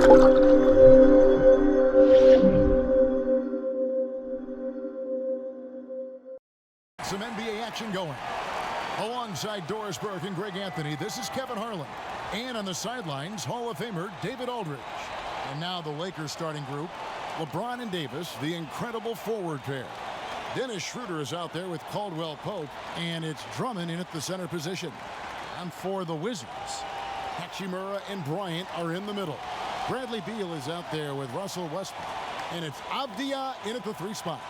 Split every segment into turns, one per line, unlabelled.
Some NBA action going. Alongside Doris Burke and Greg Anthony, this is Kevin Harlan. And on the sidelines, Hall of Famer David Aldridge. And now the Lakers starting group, LeBron and Davis, the incredible forward pair. Dennis Schroeder is out there with Caldwell Pope, and it's Drummond in at the center position. And for the Wizards, Hachimura and Bryant are in the middle. Bradley Beal is out there with Russell Westbrook, and it's Avdia in at the 3 spot.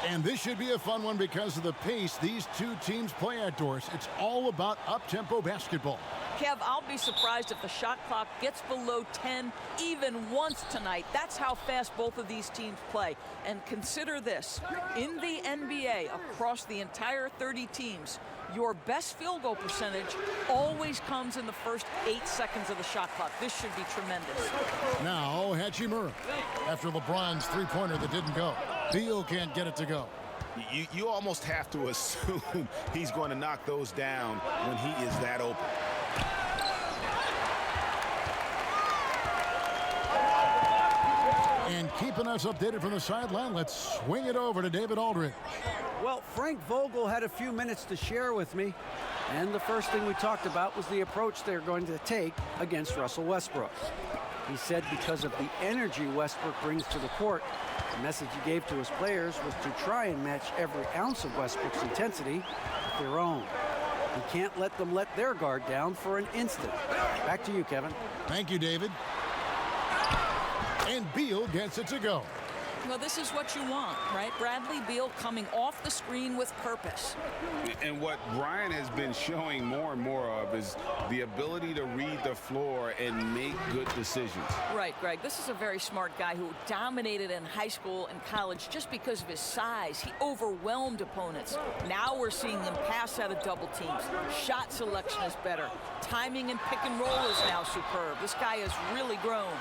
And this should be a fun one because of the pace these two teams play outdoors. It's all about up-tempo basketball.
Kev, I'll be surprised if the shot clock gets below 10 even once tonight. That's how fast both of these teams play. And consider this, in the NBA, across the entire 30 teams, your best field goal percentage always comes in the first 8 seconds of the shot clock. This should be tremendous.
Now, Hachimura, after LeBron's three-pointer that didn't go. Beal can't get it to go.
You almost have to assume he's going to knock those down when he is that open.
And keeping us updated from the sideline, let's swing it over to David Aldridge.
Well, Frank Vogel had a few minutes to share with me, and the first thing we talked about was the approach they're going to take against Russell Westbrook. He said because of the energy Westbrook brings to the court, the message he gave to his players was to try and match every ounce of Westbrook's intensity with their own. You can't let them let their guard down for an instant. Back to you, Kevin.
Thank you, David. And Beal gets it to go.
Well, this is what you want, right? Bradley Beal coming off the screen with purpose.
And what Brian has been showing more and more of is the ability to read the floor and make good decisions.
Right, Greg. This is a very smart guy who dominated in high school and college just because of his size. He overwhelmed opponents. Now we're seeing him pass out of double teams. Shot selection is better. Timing and pick and roll is now superb. This guy has really grown.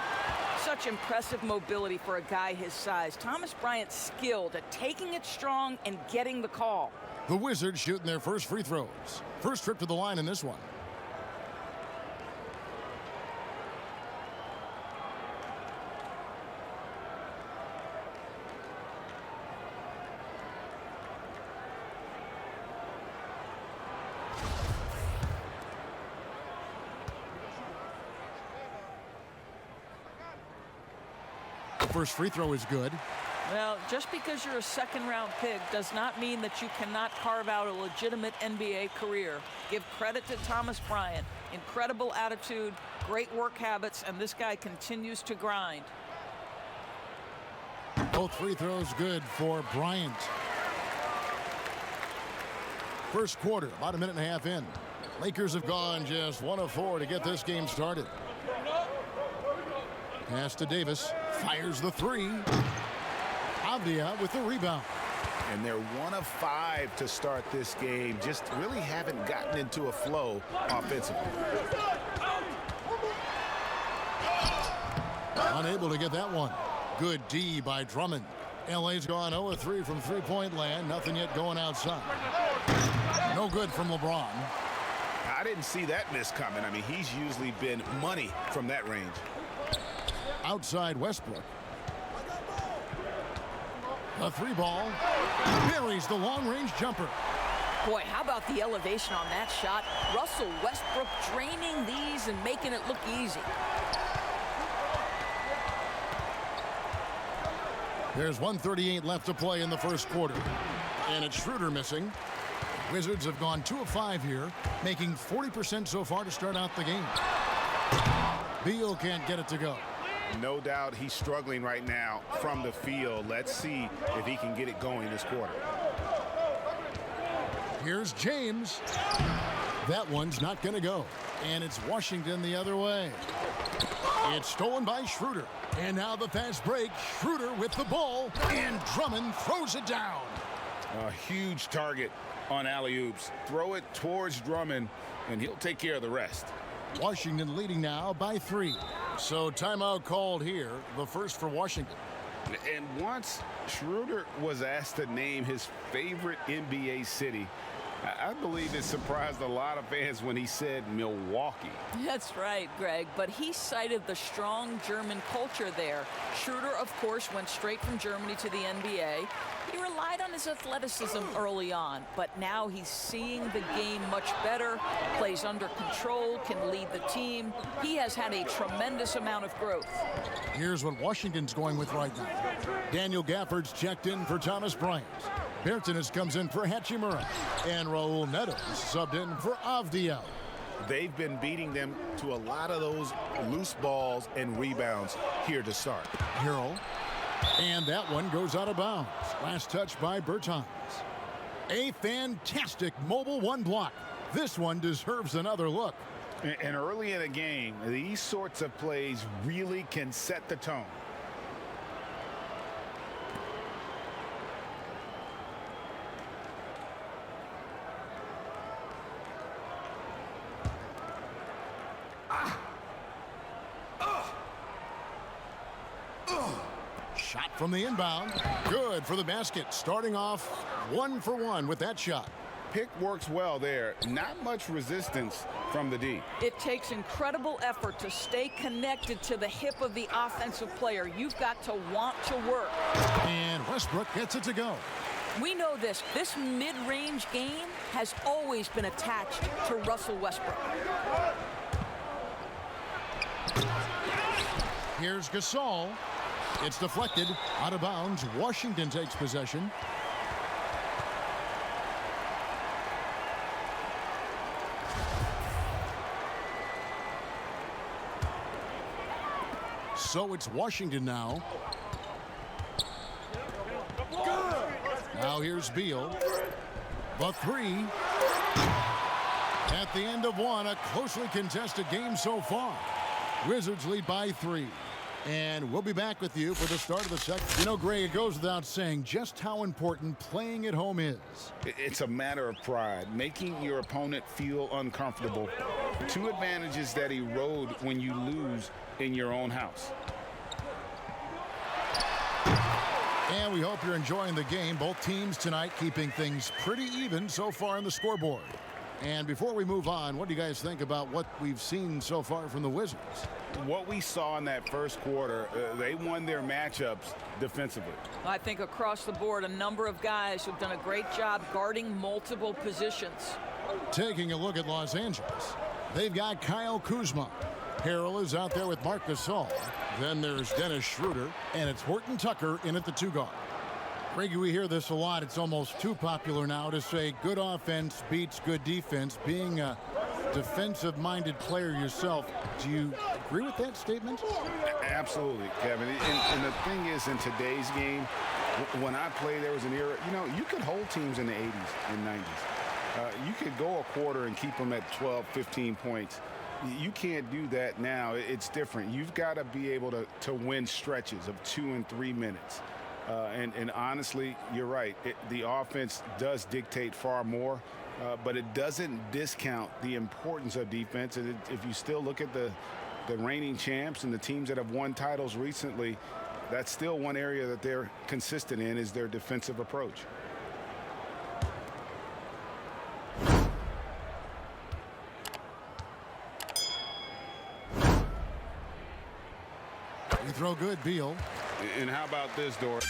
Such impressive mobility for a guy his size. Thomas Bryant skilled at taking it strong and getting the call.
The Wizards shooting their first free throws. First trip to the line in this one. First free throw is good.
Well, just because you're a second-round pick does not mean that you cannot carve out a legitimate NBA career. Give credit to Thomas Bryant. Incredible attitude, great work habits, and this guy continues to grind.
Both free throws good for Bryant. First quarter, about a minute and a half in. Lakers have gone just 1 of 4 to get this game started. Pass to Davis. Fires the 3. Avdia with the rebound.
And they're 1 of 5 to start this game. Just really haven't gotten into a flow offensively.
Unable to get that one. Good D by Drummond. LA's gone 0 of 3 from three-point land. Nothing yet going outside. No good from LeBron.
I didn't see that miss coming. I mean, he's usually been money from that range.
Outside Westbrook. A 3-ball. Buries the long-range jumper.
Boy, how about the elevation on that shot? Russell Westbrook draining these and making it look easy.
There's 1:38 left to play in the first quarter. And it's Schroeder missing. Wizards have gone 2 of 5 here, making 40% so far to start out the game. Beal can't get it to go.
No doubt he's struggling right now from the field. Let's see if he can get it going this quarter.
Here's James. That one's not going to go. And it's Washington the other way. It's stolen by Schroeder. And now the fast break. Schroeder with the ball. And Drummond throws it down.
A huge target on alley-oops. Throw it towards Drummond, and he'll take care of the rest.
Washington leading now by 3. So timeout called here, the first for Washington.
And once Schroeder was asked to name his favorite NBA city, I believe it surprised a lot of fans when he said Milwaukee.
That's right, Greg, but he cited the strong German culture there. Schroeder, of course, went straight from Germany to the NBA. He relied on his athleticism early on, but now he's seeing the game much better, plays under control, can lead the team. He has had a tremendous amount of growth.
Here's what Washington's going with right now. Daniel Gafford's checked in for Thomas Bryant. Bertanis comes in for Hachimura. And Raul Neto subbed in for Avdiel.
They've been beating them to a lot of those loose balls and rebounds here to start.
Harrell. And that one goes out of bounds. Last touch by Bertans. A fantastic mobile one block. This one deserves another look.
And early in a game, these sorts of plays really can set the tone.
Shot from the inbound. Good for the basket. Starting off 1 for 1 with that shot.
Pick works well there. Not much resistance from the D.
It takes incredible effort to stay connected to the hip of the offensive player. You've got to want to work.
And Westbrook gets it to go.
We know this. This mid-range game has always been attached to Russell Westbrook.
Here's Gasol. It's deflected. Out of bounds. Washington takes possession. So it's Washington now. Now here's Beal. The three. At the end of one, a closely contested game so far. Wizards lead by 3. And we'll be back with you for the start of the second. You know, Greg, it goes without saying just how important playing at home is.
It's a matter of pride, making your opponent feel uncomfortable. 2 advantages that erode when you lose in your own house.
And we hope you're enjoying the game. Both teams tonight keeping things pretty even so far in the scoreboard. And before we move on, what do you guys think about what we've seen so far from the Wizards?
What we saw in that first quarter, they won their matchups defensively.
I think across the board, a number of guys who've done a great job guarding multiple positions.
Taking a look at Los Angeles, they've got Kyle Kuzma. Harrell is out there with Marc Gasol. Then there's Dennis Schroeder, and it's Horton Tucker in at the 2 guard. Greggy, we hear this a lot. It's almost too popular now to say good offense beats good defense. Being a defensive-minded player yourself, do you agree with that statement?
Absolutely, Kevin. And the thing is, in today's game, when I played, there was an era, you know, you could hold teams in the 80s and 90s. You could go a quarter and keep them at 12, 15 points. You can't do that now. It's different. You've got to be able to win stretches of 2 and 3 minutes. And honestly, you're right. The offense does dictate far more, but it doesn't discount the importance of defense. And if you still look at the reigning champs and the teams that have won titles recently, that's still one area that they're consistent in, is their defensive approach.
You throw good, Beal.
And how about this, Dort?